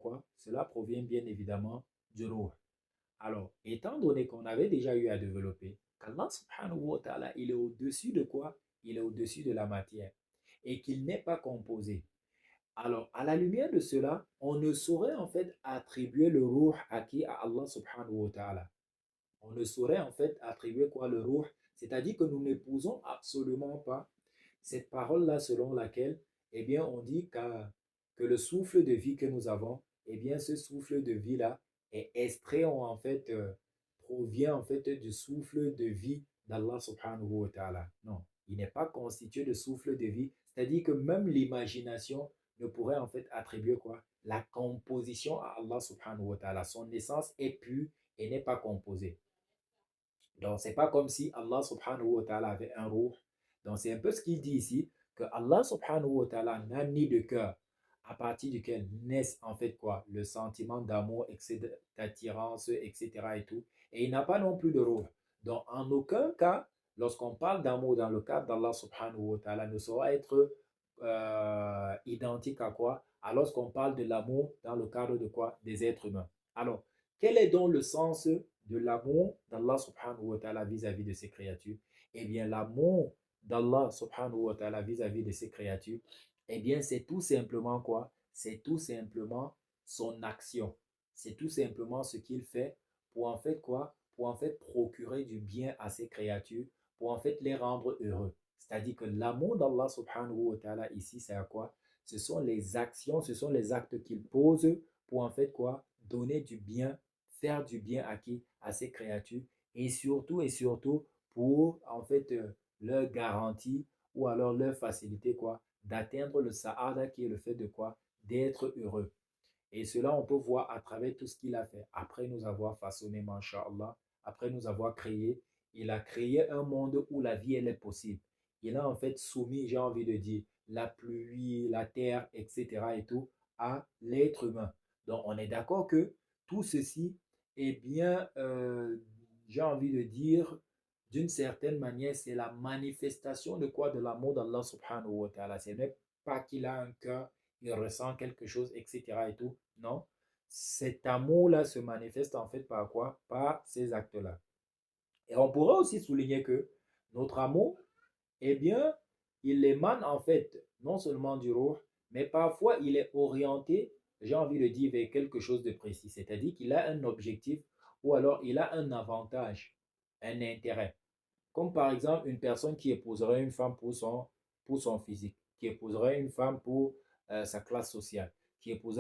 quoi? Cela provient bien évidemment du ruh. Alors, étant donné qu'on avait déjà eu à développer qu'Allah subhanahu wa ta'ala, il est au-dessus de quoi? Il est au-dessus de la matière et qu'il n'est pas composé. Alors, à la lumière de cela, on ne saurait en fait attribuer le ruh à qui? À Allah subhanahu wa ta'ala. On ne saurait en fait attribuer quoi? Le ruh. C'est-à-dire que nous n'épousons absolument pas cette parole-là selon laquelle, eh bien, on dit que le souffle de vie que nous avons, eh bien, ce souffle de vie-là est extrait en fait, provient en fait du souffle de vie d'Allah subhanahu wa ta'ala. Non, il n'est pas constitué de souffle de vie. C'est-à-dire que même l'imagination ne pourrait en fait attribuer quoi? La composition à Allah subhanahu wa ta'ala. Son essence est pure et n'est pas composée. Donc, c'est pas comme si Allah subhanahu wa ta'ala avait un ruh. Donc, c'est un peu ce qu'il dit ici, que Allah subhanahu wa ta'ala n'a ni de cœur à partir duquel naissent en fait quoi? Le sentiment d'amour, d'attirance, etc. et tout. Et il n'a pas non plus de ruh. Donc, en aucun cas, lorsqu'on parle d'amour dans le cadre d'Allah subhanahu wa ta'ala, ne saura être identique à quoi? À lorsqu'on parle de l'amour dans le cadre de quoi? Des êtres humains. Alors, quel est donc le sens de l'amour d'Allah subhanahu wa ta'ala vis-à-vis de ses créatures? Eh bien, l'amour d'Allah subhanahu wa ta'ala vis-à-vis de ses créatures, eh bien, c'est tout simplement quoi? C'est tout simplement son action. C'est tout simplement ce qu'il fait pour en fait quoi? Pour en fait procurer du bien à ses créatures, pour en fait les rendre heureux. C'est-à-dire que l'amour d'Allah subhanahu wa ta'ala ici, c'est à quoi? Ce sont les actions, ce sont les actes qu'il pose pour en fait quoi? Donner du bien, faire du bien à qui? À ses créatures et surtout pour en fait leur garantir ou alors leur faciliter quoi? D'atteindre le sa'ada qui est le fait de quoi? D'être heureux. Et cela, on peut voir à travers tout ce qu'il a fait. Après nous avoir façonné, masha'Allah, après nous avoir créé, il a créé un monde où la vie, elle est possible. Il a en fait soumis, j'ai envie de dire, la pluie, la terre, etc. et tout, à l'être humain. Donc, on est d'accord que tout ceci est bien, j'ai envie de dire, d'une certaine manière, c'est la manifestation de quoi? De l'amour d'Allah subhanahu wa ta'ala. Ce n'est pas qu'il a un cœur, il ressent quelque chose, etc. et tout. Non. Cet amour-là se manifeste en fait par quoi? Par ces actes-là. Et on pourrait aussi souligner que notre amour, eh bien, il émane en fait non seulement du ruh, mais parfois il est orienté, j'ai envie de dire, vers quelque chose de précis. C'est-à-dire qu'il a un objectif ou alors il a un avantage, un intérêt. Comme par exemple une personne qui épouserait une femme pour son physique, qui épouserait une femme pour sa classe sociale, qui épouserait